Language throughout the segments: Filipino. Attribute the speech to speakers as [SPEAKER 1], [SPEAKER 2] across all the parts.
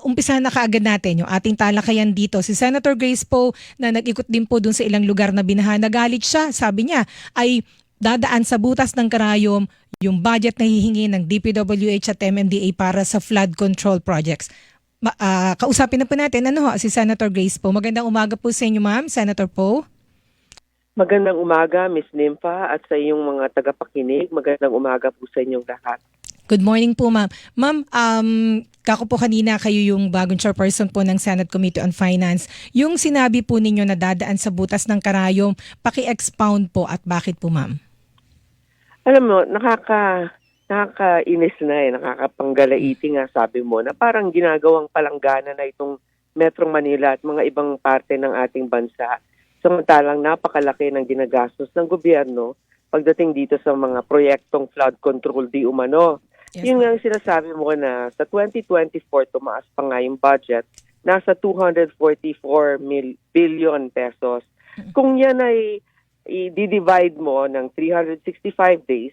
[SPEAKER 1] umpisahan na kaagad natin yung ating talakayan dito. Si Senator Grace Poe na nag-ikot din po dun sa ilang lugar na binaha, nagalit siya. Sabi niya ay dadaan sa butas ng karayom yung budget na hihingi ng DPWH at MMDA para sa flood control projects. Kausapin na po natin si Senator Grace Poe. Magandang umaga po sa inyo, ma'am, Senator Poe.
[SPEAKER 2] Magandang umaga, Ms. Nympha, at sa iyong mga tagapakinig. Magandang umaga po sa inyong lahat.
[SPEAKER 1] Good morning po, ma'am. Ma'am, kako po kanina kayo yung bagong chairperson po ng Senate Committee on Finance. Yung sinabi po ninyo na dadaan sa butas ng karayom, paki-expound po at bakit po, ma'am?
[SPEAKER 2] Alam mo, nakakainis na nakakapanggalaiti nga sabi mo na parang ginagawang palanggana na itong Metro Manila at mga ibang parte ng ating bansa. Samantalang napakalaki ng ginagastos ng gobyerno pagdating dito sa mga proyektong flood control di umano.
[SPEAKER 1] Yes,
[SPEAKER 2] Yun nga ang sinasabi mo na sa 2024 tumaas pa nga yung budget, nasa 244 billion pesos. Kung yan ay i-divide mo ng 365 days,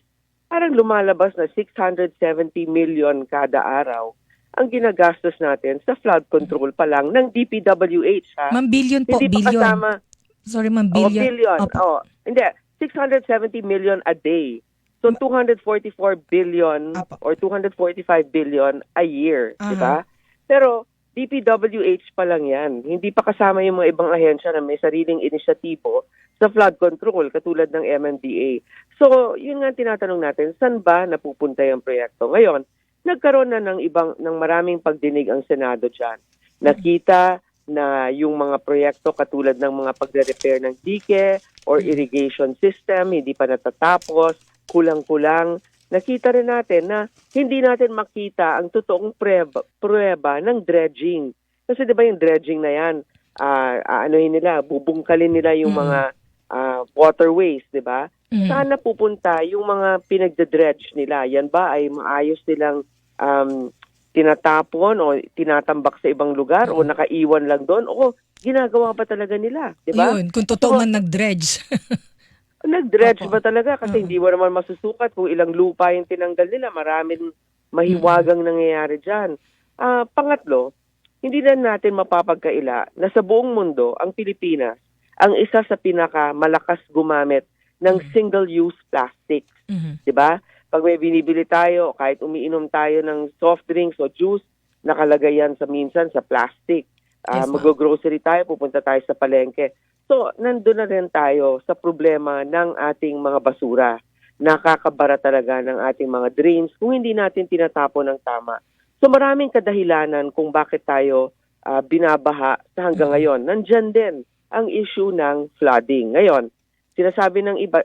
[SPEAKER 2] parang lumalabas na 670 million kada araw ang ginagastos natin sa flood control pa lang ng DPWH. Ha?
[SPEAKER 1] Ma'am, billion po,
[SPEAKER 2] Hindi pa
[SPEAKER 1] billion.
[SPEAKER 2] kasama.
[SPEAKER 1] Sorry, ma'am, billion.
[SPEAKER 2] Billion.
[SPEAKER 1] Opo.
[SPEAKER 2] Hindi, 670 million a day. So 244 billion
[SPEAKER 1] Opo.
[SPEAKER 2] or 245 billion a year, di
[SPEAKER 1] Aha.
[SPEAKER 2] ba? Pero DPWH pa lang yan. Hindi pa kasama yung mga ibang ahensya na may sariling inisyatibo sa flood control katulad ng MMDA. So, yun nga tinatanong natin, saan ba napupunta yung proyekto? Ngayon, nagkaroon na ng maraming pagdinig ang Senado dyan. Nakita na yung mga proyekto katulad ng mga pagre-repair ng dike or irrigation system, hindi pa natatapos, kulang-kulang. Nakita rin natin na hindi natin makita ang totoong pruweba ng dredging. Kasi di ba yung dredging na yan, bubungkalin nila yung mga waterways, di ba? Saan napupunta yung mga pinagdedredge nila? Yan ba ay maayos nilang tinatapon o tinatambak sa ibang lugar o nakaiwan lang doon o ginagawa pa talaga nila, di ba?
[SPEAKER 1] Yun, kung totoo man nag-dredge.
[SPEAKER 2] Nag-dredge ba talaga? Kasi hindi mo naman masusukat kung ilang lupa yung tinanggal nila. Maraming mahiwagang nangyayari dyan. Pangatlo, hindi na natin mapapagkaila na sa buong mundo, ang Pilipinas, ang isa sa pinakamalakas gumamit ng single-use plastics. Di ba? Pag may binibili tayo, kahit umiinom tayo ng soft drinks o juice, nakalagay yan minsan sa plastic.
[SPEAKER 1] Yes,
[SPEAKER 2] Mag-grocery tayo, pupunta tayo sa palengke. So, nandun na rin tayo sa problema ng ating mga basura. Nakakabara talaga ng ating mga drains kung hindi natin tinatapon ng tama. So, maraming kadahilanan kung bakit tayo binabaha sa hanggang ngayon. Nandyan din ang issue ng flooding. Ngayon, sinasabi ng iba,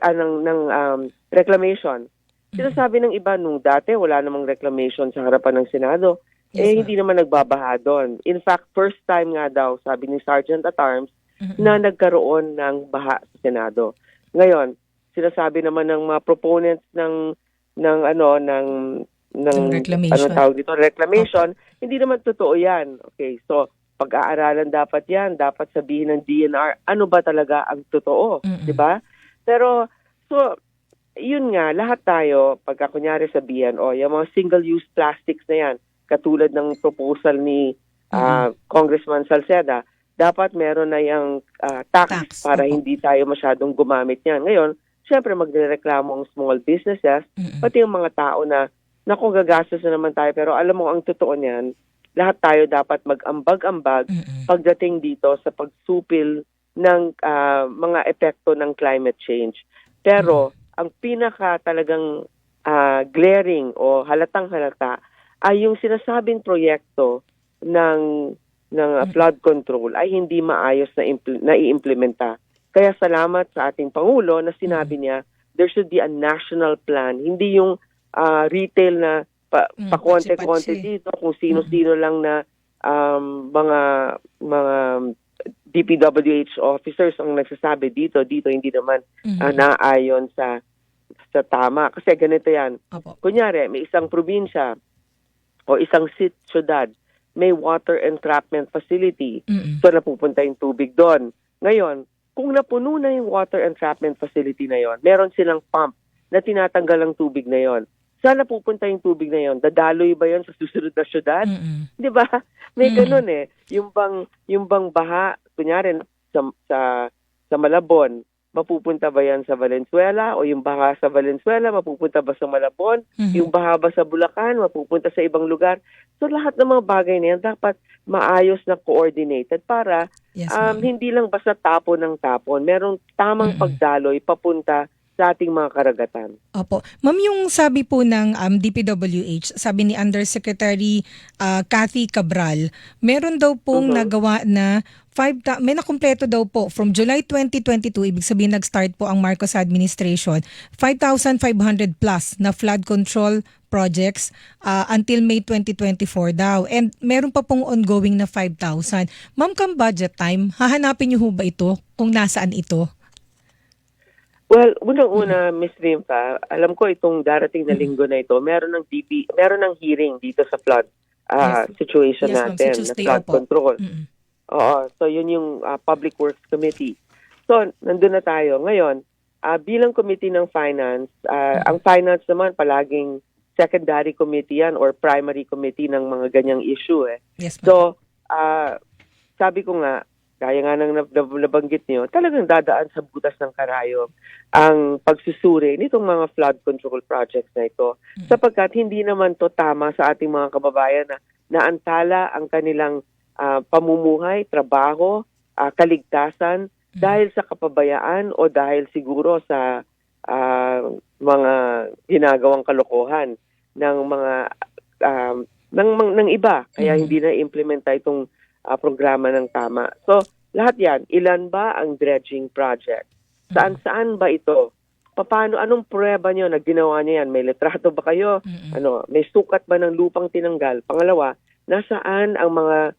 [SPEAKER 2] reclamation. Sinasabi ng iba, nung dati wala namang reclamation sa harapan ng Senado, hindi naman nagbabaha doon. In fact, first time nga daw, sabi ni Sergeant at Arms, na nagkaroon ng baha sa Senado. Ngayon, sinasabi naman ng mga proponents ng reclamation, hindi naman totoo yan. Okay, so pag-aaralan dapat yan, dapat sabihin ng DNR, ano ba talaga ang totoo, di ba? Pero, so, yun nga, lahat tayo, pagka kunyari sabihan, yung mga single-use plastics na yan, katulad ng proposal ni Congressman Salceda, dapat meron na yung tax para hindi tayo masyadong gumamit yan. Ngayon, syempre magrereklamo ang small businesses, pati yung mga tao na, naku, gagastos na naman tayo, pero alam mo, ang totoo niyan, lahat tayo dapat mag-ambag-ambag pagdating dito sa pagsupil ng mga epekto ng climate change. Pero, ang pinaka talagang glaring o halatang-halata ay yung sinasabing proyekto ng flood control ay hindi maayos na i-implementa. Kaya salamat sa ating Pangulo na sinabi niya there should be a national plan. Hindi yung retail na pakonte-konte dito kung sino-sino lang na mga DPWH officers ang nagsasabi dito, hindi naman naayon sa tama. Kasi ganito yan. Kunyari, may isang probinsya o isang syudad, may water entrapment facility. So napupunta yung tubig doon. Ngayon, kung napuno na yung water entrapment facility na yon, meron silang pump na tinatanggal ang tubig na yon. Saan napupunta yung tubig na yon? Dadaloy ba yon sa susunod na syudad?
[SPEAKER 1] Mm-mm.
[SPEAKER 2] 'Di ba? May ganun eh. Yung bang baha, kunyari sa Malabon, mapupunta ba yan sa Valenzuela, o yung baha sa Valenzuela mapupunta ba sa Malabon?
[SPEAKER 1] Mhm.
[SPEAKER 2] Yung baha ba sa Bulacan mapupunta sa ibang lugar? So lahat ng mga bagay na yan dapat maayos na coordinated para
[SPEAKER 1] Yes, ma'am.
[SPEAKER 2] hindi lang basta tapon ng tapon. Merong tamang pagdaloy papunta sa ating mga karagatan.
[SPEAKER 1] Opo. Ma'am, yung sabi po ng DPWH, sabi ni Undersecretary Cathy Cabral, meron daw pong nagawa na may nakumpleto daw po from July 2022, ibig sabihin nag-start po ang Marcos administration, 5,500 plus na flood control projects until May 2024 daw. And meron pa pong ongoing na 5,000. Ma'am, come budget time, hahanapin niyo ho ba ito kung nasaan ito?
[SPEAKER 2] Well, unang-una, Ms. Rimpa, alam ko itong darating na linggo na ito, meron ng hearing dito sa flood
[SPEAKER 1] Yes.
[SPEAKER 2] situation
[SPEAKER 1] Yes, ma'am.
[SPEAKER 2] natin,
[SPEAKER 1] Si
[SPEAKER 2] na
[SPEAKER 1] Tuesday,
[SPEAKER 2] flood
[SPEAKER 1] opo.
[SPEAKER 2] control.
[SPEAKER 1] Mm-mm.
[SPEAKER 2] Oo, so yun yung Public Works Committee. So, nandun na tayo. Ngayon, bilang committee ng finance, ang finance naman palaging secondary committee yan or primary committee ng mga ganyang issue eh.
[SPEAKER 1] Yes, ma'am.
[SPEAKER 2] So, sabi ko nga, kaya nga nang nabanggit niyo, talagang dadaan sa butas ng karayom ang pagsusuri nitong mga flood control projects na ito. Sapagkat hindi naman to tama sa ating mga kababayan na naantala ang kanilang pamumuhay, trabaho, kaligtasan dahil sa kapabayaan o dahil siguro sa mga ginagawang kalokohan ng mga ng iba. Kaya hindi na implementa itong programa ng tama. So, lahat yan, ilan ba ang dredging project? Saan ba ito? Paano, anong pruweba nyo na ginawa niyo yan? May litrato ba kayo? May sukat ba ng lupang tinanggal? Pangalawa, nasaan ang mga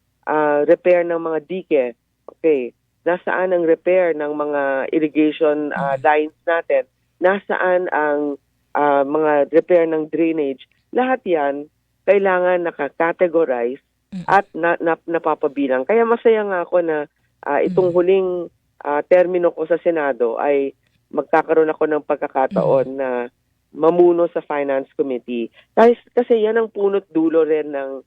[SPEAKER 2] repair ng mga dike? Okay. Nasaan ang repair ng mga irrigation lines natin? Nasaan ang mga repair ng drainage? Lahat yan, kailangan naka-categorize at napapabilang. Kaya masaya nga ako na itong huling termino ko sa Senado ay magkakaroon ako ng pagkakataon na mamuno sa Finance Committee. Kasi yan ang punot dulo rin ng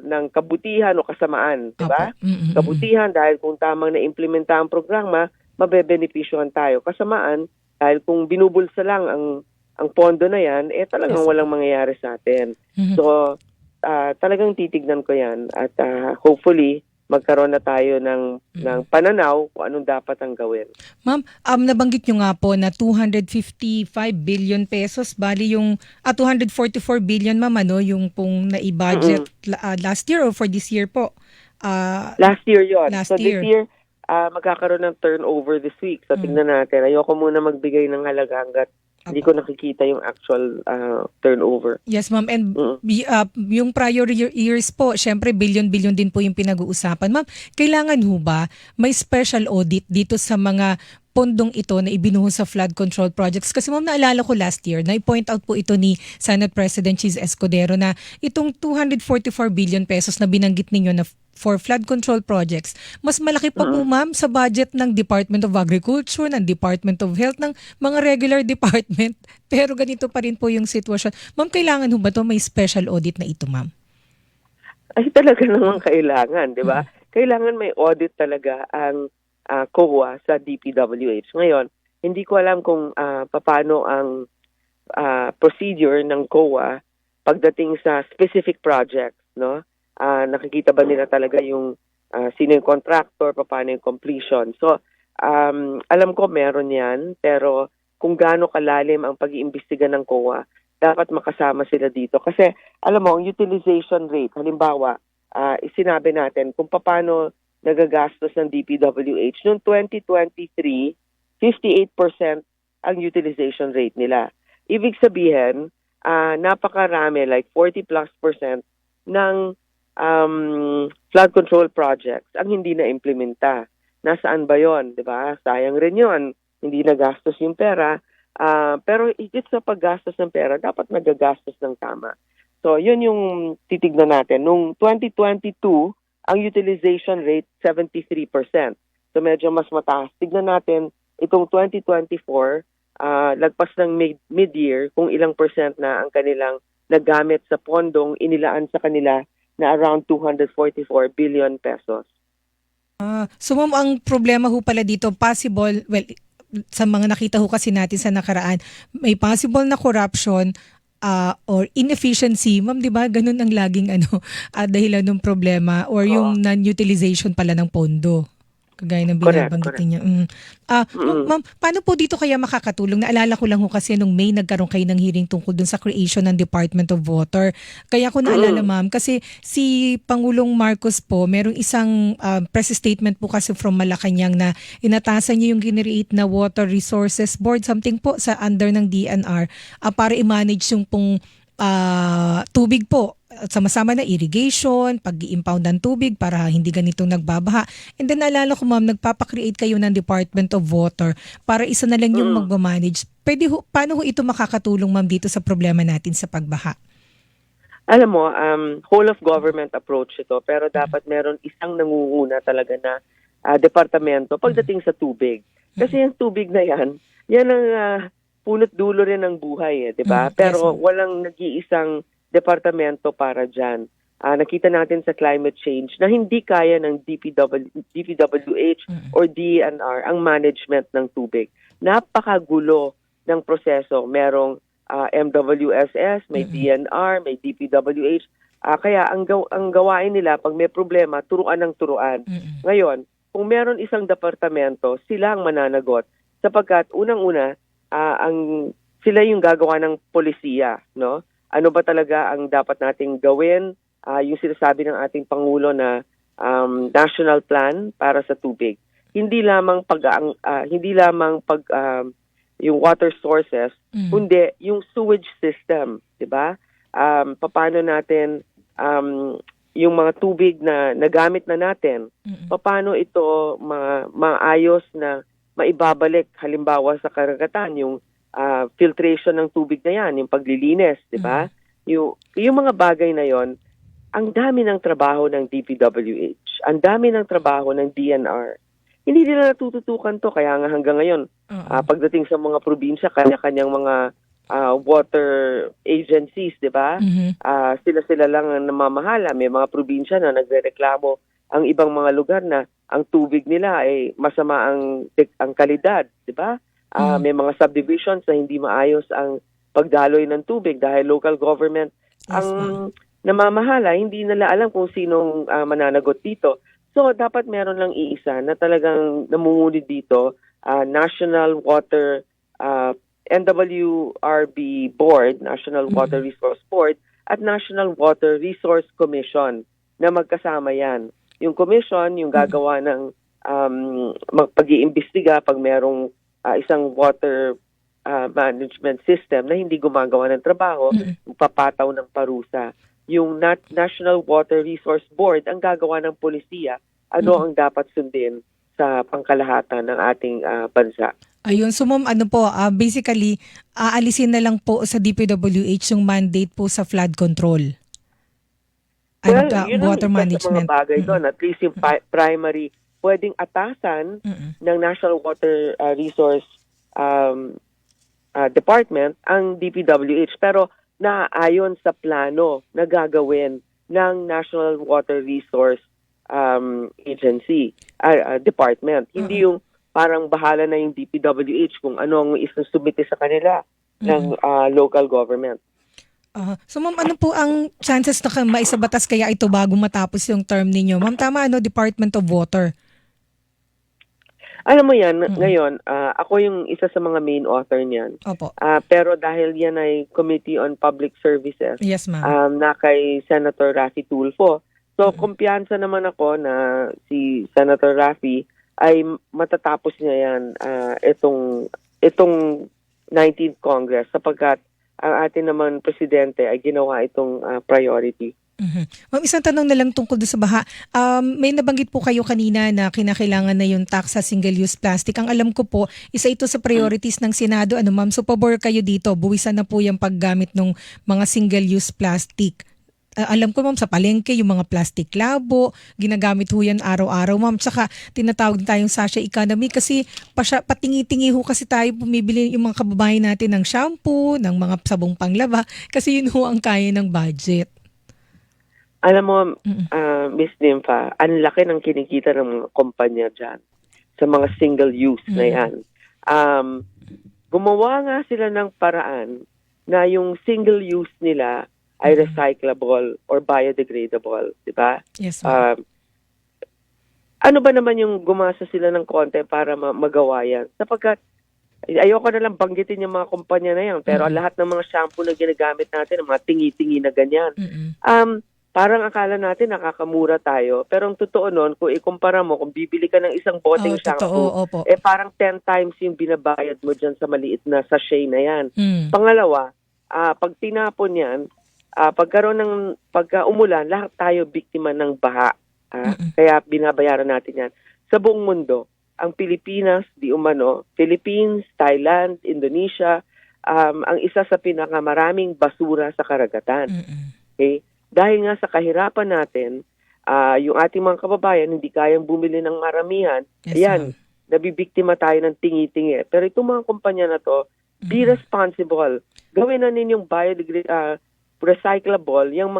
[SPEAKER 2] ng kabutihan o kasamaan, di ba? Kabutihan dahil kung tamang na-implementa ang programa, mabebenepisyohan tayo. Kasamaan dahil kung binubulsa lang ang pondo na yan, talagang walang mangyayari sa atin. So, talagang titignan ko yan at hopefully magkaroon na tayo ng pananaw kung anong dapat ang gawin.
[SPEAKER 1] Ma'am, nabanggit nyo nga po na 255 billion pesos, bali yung 244 billion, ma'am, yung pong na-budget last year or for this year po?
[SPEAKER 2] Last year yon.
[SPEAKER 1] Last
[SPEAKER 2] So
[SPEAKER 1] year.
[SPEAKER 2] this year, magkakaroon ng turnover this week. So tingnan natin. Ayoko muna magbigay ng halaga hanggat hindi ko nakikita yung actual turnover.
[SPEAKER 1] Yes, ma'am. And yung prior years po, syempre billion-billion din po yung pinag-uusapan. Ma'am, kailangan ho ba may special audit dito sa mga pondong ito na ibinuhos sa flood control projects? Kasi ma'am, naalala ko last year, na-point out po ito ni Senate President Cheese Escudero na itong 244 billion pesos na binanggit ninyo na for flood control projects, mas malaki pa po ma'am sa budget ng Department of Agriculture, ng Department of Health, ng mga regular department. Pero ganito pa rin po yung sitwasyon. Ma'am, kailangan ho ba ito may special audit na ito, ma'am?
[SPEAKER 2] Ay, talaga naman kailangan, di ba? Kailangan may audit talaga ang COA sa DPWH. Ngayon, hindi ko alam kung paano ang procedure ng COA pagdating sa specific projects, no? Nakikita ba nila talaga yung sino yung contractor, paano yung completion. So, alam ko meron yan, pero kung gaano kalalim ang pag-iimbestiga ng COA, dapat makasama sila dito. Kasi, alam mo, ang utilization rate, halimbawa, sinabi natin kung paano nagagastos ng DPWH. Noong 2023, 58% ang utilization rate nila. Ibig sabihin, napakarami, like 40+% ng flood control projects ang hindi na implementa. Nasaan ba yon, 'di ba? Sayang rin 'yon. Hindi nagastos yung pera. Pero higit sa paggastos ng pera, dapat nagagastos ng tama. So, 'yun yung titignan natin. Nung 2022, ang utilization rate 73%. So, medyo mas mataas. Tignan natin itong 2024, lagpas ng mid-year kung ilang percent na ang kanilang nagamit sa pondong inilaan sa kanila na around 244 billion pesos.
[SPEAKER 1] So ma'am, ang problema ho pala dito, possible, well, sa mga nakita ho kasi natin sa nakaraan, may possible na corruption or inefficiency. Ma'am, di ba, ganun ang laging dahilan ng problema or yung non-utilization pala ng pondo. Kagaya ng binabanggit niya. Ma'am, paano po dito kaya makakatulong? Naalala ko lang ho kasi nung May nagkaroon kayo ng hearing tungkol dun sa creation ng Department of Water. Kaya ko naalala ma'am, kasi si Pangulong Marcos po, merong isang press statement po kasi from Malacanang na inatasan niya yung ginreate na Water Resources Board, something po sa under ng DNR para i-manage yung pong tubig po. Sama-sama na irrigation, pag-i-impound ng tubig para hindi ganitong nagbabaha. And then naalala ko ma'am, nagpapakreate kayo ng Department of Water para isa na lang yung magmamanage. Paano ho ito makakatulong ma'am dito sa problema natin sa pagbaha?
[SPEAKER 2] Alam mo, whole of government approach ito, pero dapat meron isang nangunguna talaga na departamento pagdating sa tubig. Kasi yung tubig na yan ang punot dulo rin ng buhay, di ba? Pero walang nag-iisang departamento para dyan. Nakita natin sa climate change na hindi kaya ng DPWH or DNR ang management ng tubig. Napakagulo ng proseso. Merong MWSS, may DNR, may DPWH. Kaya ang gawain nila, pag may problema, turuan ng turuan. Ngayon, kung meron isang departamento, sila ang mananagot. Sapagkat unang-una, sila yung gagawa ng polisiya, no? Ano ba talaga ang dapat nating gawin? Yung sinasabi ng ating Pangulo na national plan para sa tubig. Hindi lamang yung water sources, kundi yung sewage system, 'di ba? Paano natin yung mga tubig na nagamit na natin, paano ito maayos na maibabalik halimbawa sa karagatan yung filtration ng tubig na yan, yung paglilinis, di ba? Yung mga bagay na yon, ang dami ng trabaho ng DPWH, ang dami ng trabaho ng DNR. Hindi nila natututukan to, kaya nga hanggang ngayon, pagdating sa mga probinsya, kanya-kanyang mga water agencies, di ba? Sila-sila lang ang namamahala. May mga probinsya na nagrereklamo ang ibang mga lugar na ang tubig nila ay masama ang kalidad, di ba? May mga subdivisions na hindi maayos ang pagdaloy ng tubig dahil local government ang namamahala. Hindi nila alam kung sinong mananagot dito. So, dapat meron lang iisa na talagang namungunid dito, National Water, NWRB Board, National Water Resource Board, at National Water Resource Commission na magkasama yan. Yung commission, yung gagawa ng pag-iimbestiga pag merong isang water management system na hindi gumagawa ng trabaho, papataw ng parusa. Yung National Water Resource Board ang gagawa ng polisiya, ano ang dapat sundin sa pangkalahatan ng ating bansa.
[SPEAKER 1] Ayun, so ma'am, basically, aalisin na lang po sa DPWH yung mandate po sa flood control.
[SPEAKER 2] Yun
[SPEAKER 1] Water
[SPEAKER 2] ang
[SPEAKER 1] management.
[SPEAKER 2] Mga bagay doon. At least yung primary, pwedeng atasan ng National Water Resource Department ang DPWH. Pero naayon sa plano na gagawin ng National Water Resource Agency, Department. Hindi yung parang bahala na yung DPWH kung ano ang isusubmiti sa kanila ng local government.
[SPEAKER 1] So ma'am, ano po ang chances na maisabatas kaya ito bago matapos yung term ninyo? Ma'am, tama, Department of Water?
[SPEAKER 2] Alam mo yan, ngayon, ako yung isa sa mga main author niyan.
[SPEAKER 1] Opo.
[SPEAKER 2] Pero dahil yan ay Committee on Public Services,
[SPEAKER 1] Yes, ma'am.
[SPEAKER 2] na kay Senator Raffy Tulfo. So, kumpiyansa naman ako na si Senator Raffy ay matatapos niya yan itong 19th Congress sapagkat ang atin naman presidente ay ginawa itong priority.
[SPEAKER 1] Ma'am, isang tanong na lang tungkol sa baha. May nabanggit po kayo kanina na kinakailangan na yung tax sa single-use plastic. Ang alam ko po, isa ito sa priorities ng Senado. Ma'am, so pabor kayo dito. Buwisan na po yung paggamit ng mga single-use plastic. alam ko ma'am sa palengke yung mga plastic labo, ginagamit ho yan araw-araw ma'am. Tsaka tinatawag din tayong sachet economy kasi patingi-tingi ho kasi tayo bumibili yung mga kababayan natin ng shampoo, ng mga sabong panglaba kasi yun ho ang kaya ng budget.
[SPEAKER 2] Alam mo, Miss Nympha, ang laki ng kinikita ng mga kumpanya dyan sa mga single use na yan. Gumawa nga sila ng paraan na yung single use nila ay recyclable or biodegradable, di ba?
[SPEAKER 1] Yes, ma'am.
[SPEAKER 2] Ano ba naman yung gumasa sila ng konti para magawa yan? Sapagkat, ayoko na lang banggitin yung mga kumpanya na yan, pero lahat ng mga shampoo na ginagamit natin, mga tingi-tingi na ganyan, parang akala natin nakakamura tayo, pero ang totoo nun, kung ikumpara mo, kung bibili ka ng isang boteng shampoo, parang 10 times yung binabayad mo dyan sa maliit na sachet na yan. Pangalawa, pag tinapon yan, pagka umulan, lahat tayo biktima ng baha. Kaya binabayaran natin yan. Sa buong mundo, ang Pilipinas, Philippines, Thailand, Indonesia, ang isa sa pinakamaraming basura sa karagatan. Okay? Dahil nga sa kahirapan natin, yung ating mga kababayan hindi kayang bumili ng maramihan, nabibiktima tayo ng tingi-tingi. Pero itong mga kumpanya na to, be responsible. Gawin na ninyong recyclable yung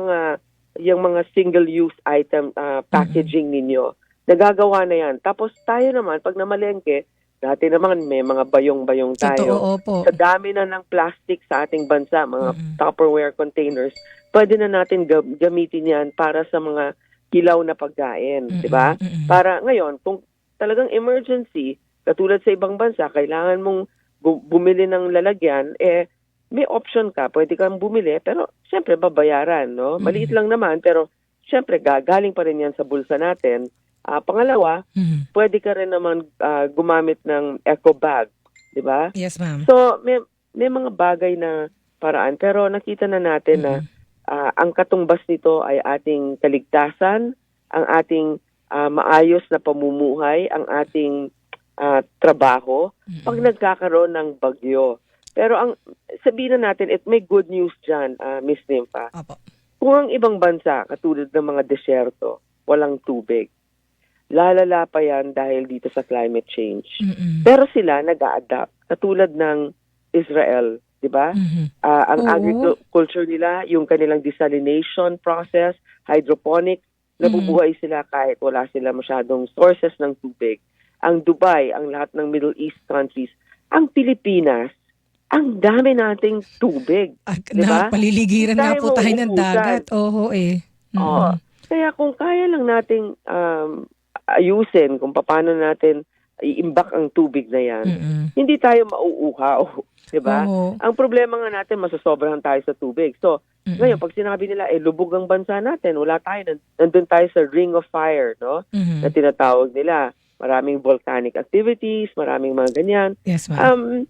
[SPEAKER 2] mga single-use item packaging ninyo. Nagagawa na yan. Tapos tayo naman, pag namalengke, dati naman may mga bayong-bayong tayo. Sa dami na ng plastic sa ating bansa, mga Tupperware containers, pwede na natin gamitin yan para sa mga hilaw na pagkain. Diba? Para ngayon, kung talagang emergency, katulad sa ibang bansa, kailangan mong bumili ng lalagyan, may option ka, pwede kang bumili, pero syempre babayaran, no? Maliit lang naman, pero syempre galing pa rin yan sa bulsa natin. Pangalawa, pwede ka rin naman gumamit ng eco bag, di ba?
[SPEAKER 1] Yes, ma'am.
[SPEAKER 2] So, may mga bagay na paraan, pero nakita na natin na ang katumbas nito ay ating kaligtasan, ang ating maayos na pamumuhay, ang ating trabaho, pag nagkakaroon ng bagyo. Pero sabihin na natin, may good news dyan, Miss Nympha. Kung ang ibang bansa, katulad ng mga desyerto, walang tubig, lalala pa yan dahil dito sa climate change. Pero sila nag-a-adapt, katulad ng Israel, di ba? Ang agriculture nila, yung kanilang desalination process, hydroponic, nabubuhay sila kahit wala sila masyadong sources ng tubig. Ang Dubai, ang lahat ng Middle East countries, ang Pilipinas, ang dami nating tubig. Diba?
[SPEAKER 1] Paliligiran nga po tayo ng dagat. Kaya kung kaya lang nating ayusin kung paano natin iimbak ang tubig na yan, hindi tayo mauuhaw. Diba? Ang problema nga natin, masasobrahan tayo sa tubig. So, ngayon, pag sinabi nila, lubog ang bansa natin, wala tayo, nandun tayo sa ring of fire, no? Na tinatawag nila. Maraming volcanic activities, maraming mga ganyan. Yes, ma'am.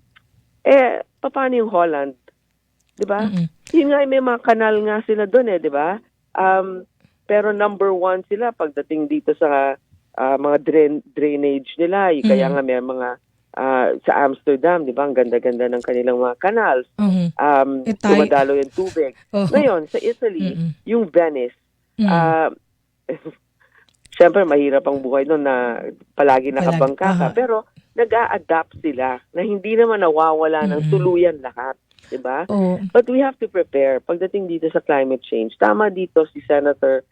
[SPEAKER 2] Paano yung Holland? Diba? Yun nga, may mga kanal nga sila doon diba? Pero number 1 sila pagdating dito sa mga drainage nila. Kaya nga may mga sa Amsterdam, di ba? Ang ganda-ganda ng kanilang mga canals. Dumadalo yung tubig. Ngayon, sa Italy, yung Venice, siyempre, mahirap ang buhay doon na palagi nakabangka ka. Pero, nag-a-adapt sila na hindi naman nawawala ng tuluyan lahat. Diba? But we have to prepare. Pagdating dito sa climate change, tama dito si Senator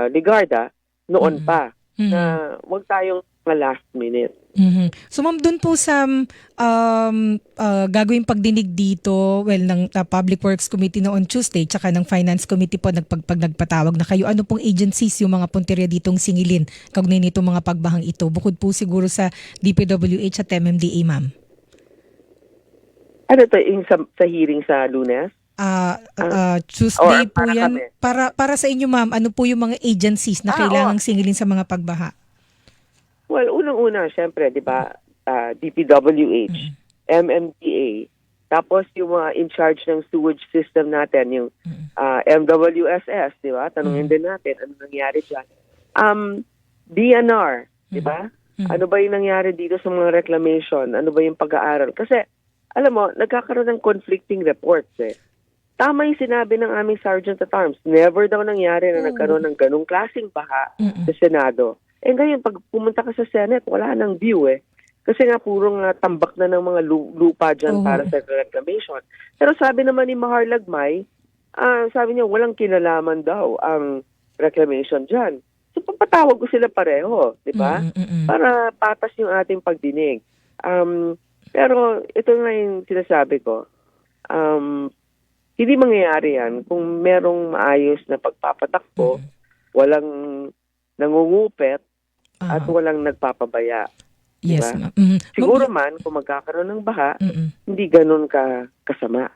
[SPEAKER 2] Legarda noon pa na wag tayong last minute.
[SPEAKER 1] So ma'am, dun po sa gagawing pagdinig dito, ng Public Works Committee noon Tuesday, tsaka ng Finance Committee po nagpatawag na kayo, ano pong agencies yung mga punteriya ditong singilin kaugnay nitong mga pagbahang ito, bukod po siguro sa DPWH at MMDA, ma'am?
[SPEAKER 2] Ano to, sa hearing sa Lunes?
[SPEAKER 1] Tuesday po yan. Para sa inyo, ma'am, ano po yung mga agencies na kailangang singilin sa mga pagbaha?
[SPEAKER 2] Well, unang-una, syempre, di ba, DPWH, MMDA, tapos yung mga in charge ng sewage system natin, yung MWSS, di ba? Tanungin din natin, ano nangyari dyan. DNR, di ba? Ano ba yung nangyari dito sa mga reclamation? Ano ba yung pag-aaral? Kasi, alam mo, nagkakaroon ng conflicting reports tama yung sinabi ng aming Sergeant at Arms. Never daw nangyari na nagkaroon ng ganung klaseng baha sa Senado. Eh ngayon, pag pumunta ka sa Senate, wala nang view eh. Kasi nga purong tambak na ng mga lupa dyan para sa reclamation. Pero sabi naman ni Mahar Lagmay, sabi niya walang kinalaman daw ang reclamation dyan. So papatawag ko sila pareho, di ba? Para patas yung ating pagdinig. Pero ito nga yung sinasabi ko. Hindi mangyayari yan kung merong maayos na pagpapatakbo, walang nangungupit, at walang nagpapabaya.
[SPEAKER 1] Yes,
[SPEAKER 2] diba?
[SPEAKER 1] ma'am.
[SPEAKER 2] Siguro man, kung magkakaroon ng baha, hindi ganun kasama.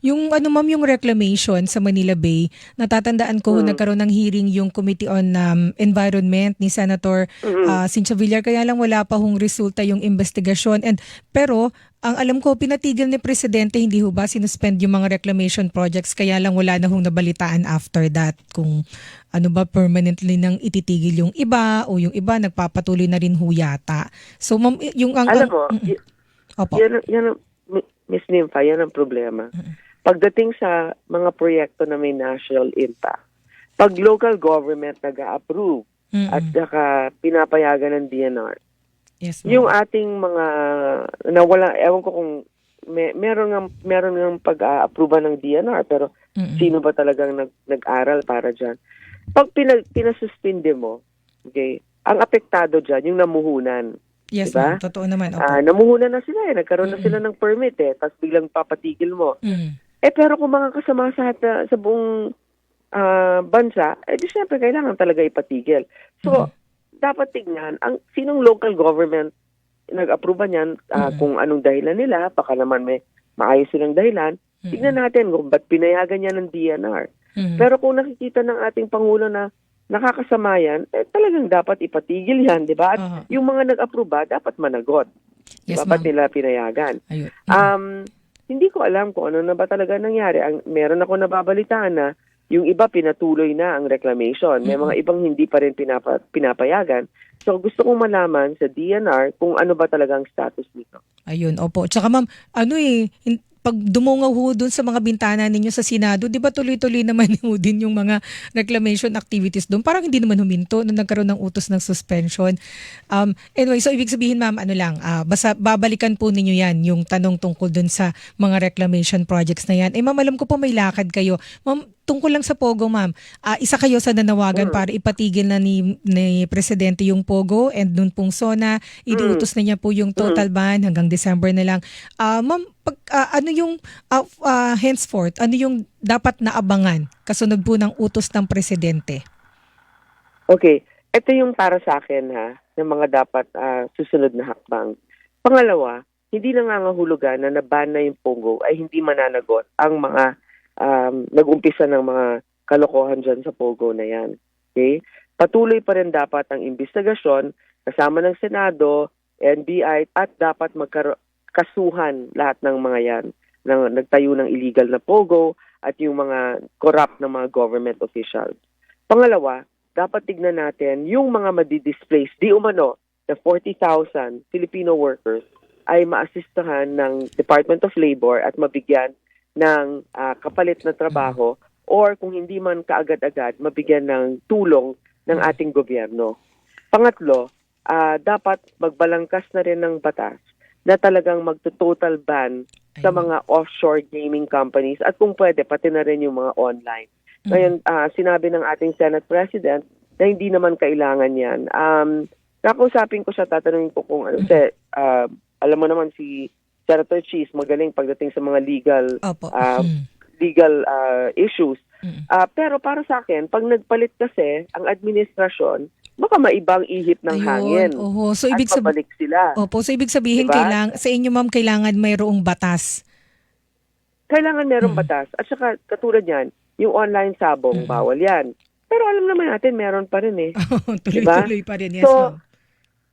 [SPEAKER 1] Yung ma'am, yung reclamation sa Manila Bay, natatandaan ko nagkaroon ng hearing yung Committee on Environment ni Senator Cynthia Villar, kaya lang wala pa hong resulta yung investigasyon. Pero ang alam ko, pinatigil ni Presidente, hindi ho ba sinuspend yung mga reclamation projects, kaya lang wala na hong nabalitaan after that kung ano ba permanently nang ititigil yung iba o yung iba nagpapatuloy na rin ho yata. So ma'am, yung
[SPEAKER 2] alam mo,
[SPEAKER 1] Opo.
[SPEAKER 2] yan Miss Nympha, yan ang problema. Pagdating sa mga proyekto na may national impact, pag local government nag-a-approve at saka pinapayagan ng DNR,
[SPEAKER 1] yes, ma'am.
[SPEAKER 2] yung ating mga nawala, ewan ko kung meron ng pag-a-approve ng DNR, pero sino ba talagang nag-aral para dyan? Pag pinasuspinde mo, okay, ang apektado dyan, yung namuhunan.
[SPEAKER 1] Yes,
[SPEAKER 2] diba?
[SPEAKER 1] ma'am. Totoo naman. Opo.
[SPEAKER 2] Namuhunan na sila nagkaroon na sila ng permit tapos biglang papatigil mo. Pero kung mga kasama sa buong bansa, di syempre kailangan talaga ipatigil. So, dapat tignan, sinong local government nag-approve niyan, kung anong dahilan nila, baka naman may maayos silang dahilan, tignan natin kung ba't pinayagan niya ng DNR. Pero kung nakikita ng ating Pangulo na nakakasama yan, talagang dapat ipatigil yan, di ba? At yung mga nag-approve dapat managot.
[SPEAKER 1] Yes,
[SPEAKER 2] Ba't nila pinayagan? Hindi ko alam kung ano na ba talaga nangyari. Meron ako nababalitaan na yung iba pinatuloy na ang reclamation. May mga ibang hindi pa rin pinapayagan. So gusto kong malaman sa DNR kung ano ba talaga ang status nito.
[SPEAKER 1] Ayun, opo. Tsaka ma'am, pag dumungaw ho dun sa mga bintana ninyo sa Senado, di ba tuloy-tuloy naman ho din yung mga reclamation activities doon? Parang hindi naman huminto nung nagkaroon ng utos ng suspension. Anyway, so ibig sabihin ma'am, basta babalikan po ninyo yan, yung tanong tungkol dun sa mga reclamation projects na yan. Ma'am, alam ko po may lakad kayo. Ma'am, tungkol lang sa Pogo, ma'am. Isa kayo sa nanawagan para ipatigil na ni Presidente yung Pogo, and dun pong SONA, inuutos na niya po yung total ban hanggang December na lang. Ma'am, ano yung henceforth, ano yung dapat naabangan kasunod po ng utos ng Presidente?
[SPEAKER 2] Okay, ito yung para sa akin ng mga dapat susunod na hakbang. Pangalawa, hindi nangangahulugan na naban na yung Pogo ay hindi mananagot ang mga nag-umpisa ng mga kalokohan dyan sa Pogo na yan. Okay? Patuloy pa rin dapat ang investigasyon kasama ng Senado, NBI, at dapat kasuhan lahat ng mga yan na nagtayo ng illegal na Pogo at yung mga corrupt na mga government officials. Pangalawa, dapat tignan natin yung mga madi-displace di umano na 40,000 Filipino workers ay maasistahan ng Department of Labor at mabigyan ng kapalit na trabaho, or kung hindi man kaagad-agad, mabigyan ng tulong ng ating gobyerno. Pangatlo, dapat magbalangkas na rin ng batas na talagang magto-total ban sa mga offshore gaming companies at kung pwede, pati na rin yung mga online. Ngayon, sinabi ng ating Senate President na hindi naman kailangan yan. Nakausapin ko siya, tatanungin ko kung ano. Alam mo naman si Senator Cheese, magaling pagdating sa mga legal issues. Pero para sa akin, pag nagpalit kasi ang administrasyon, baka maibang ihip ng hangin.
[SPEAKER 1] So ibig
[SPEAKER 2] pabalik sila.
[SPEAKER 1] So ibig sabihin,
[SPEAKER 2] diba?
[SPEAKER 1] sa inyo ma'am, kailangan mayroong batas.
[SPEAKER 2] Kailangan mayroong batas. At saka katulad yan, yung online sabong, bawal yan. Pero alam naman natin, meron pa rin eh.
[SPEAKER 1] Tuloy-tuloy pa rin, yes ma'am.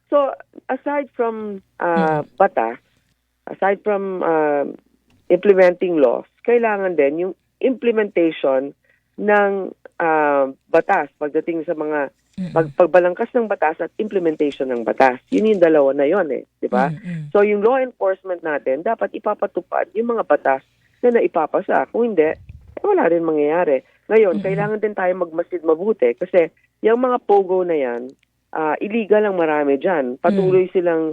[SPEAKER 2] So aside from batas, aside from implementing laws, kailangan din yung implementation ng batas pagdating sa mga pagbalangkas ng batas at implementation ng batas. Yun yung dalawa na yun di ba? So yung law enforcement natin, dapat ipapatupad yung mga batas na naipapasa. Kung hindi, wala rin mangyayari. Ngayon, kailangan din tayo magmasid mabuti kasi yung mga pogo na yan, illegal ang marami dyan. Patuloy silang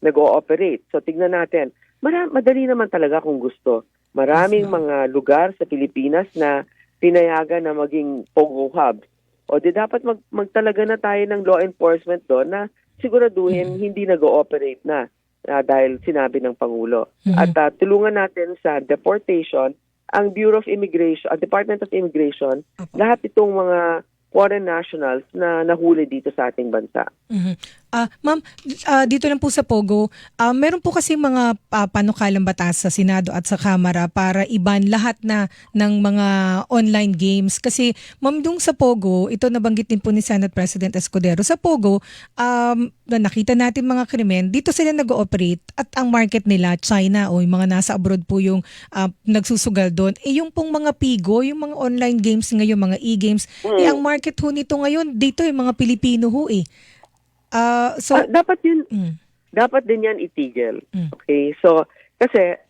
[SPEAKER 2] nag-ooperate. So, tignan natin. Madali naman talaga kung gusto. Maraming mga lugar sa Pilipinas na pinayagan na maging pogo hub. O di dapat magtalaga na tayo ng law enforcement doon na siguraduhin hindi nag-ooperate na dahil sinabi ng Pangulo. At tulungan natin sa deportation ang Bureau of Immigration, ang Department of Immigration, lahat itong mga foreign nationals na nahuli dito sa ating bansa.
[SPEAKER 1] Ma'am, dito lang po sa Pogo, meron po kasi mga panukalang batas sa Senado at sa Kamara para iban lahat na ng mga online games. Kasi ma'am, yung sa Pogo, ito nabanggit din po ni Senate President Escudero. Sa Pogo, na nakita natin mga krimen, dito sila nag-ooperate at ang market nila, China o yung mga nasa abroad po yung nagsusugal doon. Yung pong mga Pigo, yung mga online games ngayon, mga e-games, ang market ho nito ngayon, dito yung mga Pilipino ho eh.
[SPEAKER 2] Dapat din yan itigil. Okay? So, kasi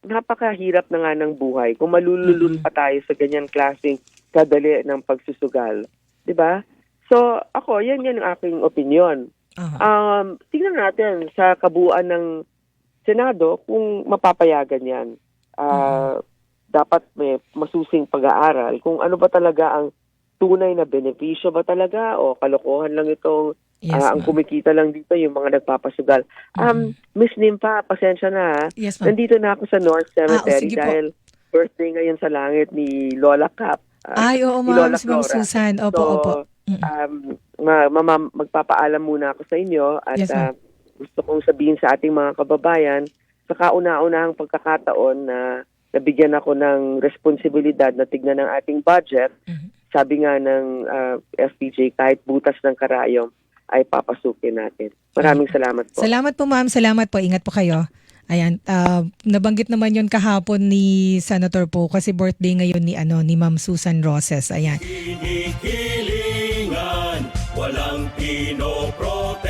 [SPEAKER 2] napakahirap na nga ng buhay kung malululun pa tayo sa ganyan klaseng kadali ng pagsusugal. 'Di ba? So, ako, yan ang aking opinion. Tingnan natin sa kabuuan ng Senado kung mapapayagan yan. Dapat may masusing pag-aaral kung ano ba talaga ang tunay na benepisyo ba talaga o kalokohan lang itong ang kumikita lang dito yung mga nagpapasugal. Miss Nympha, pasensya na ha.
[SPEAKER 1] Yes,
[SPEAKER 2] nandito na ako sa North Cemetery dahil birthday ngayon sa langit ni Lola Cap.
[SPEAKER 1] Oo, ma'am, si Ma'am Susan. Opo.
[SPEAKER 2] Magpapaalam muna ako sa inyo at gusto kong sabihin sa ating mga kababayan sa kauna-unahang pagkakataon na nabigyan ako ng responsibilidad na tignan ng ating budget. Sabi nga ng FPJ, kahit butas ng karayom ay papasukin natin. Maraming salamat po.
[SPEAKER 1] Salamat po, ma'am. Salamat po. Ingat po kayo. Ayan, nabanggit naman yon kahapon ni Senator po kasi birthday ngayon ni Ma'am Susan Roses. Ayan.
[SPEAKER 3] Kinikilingan, walang pinoprotektahan.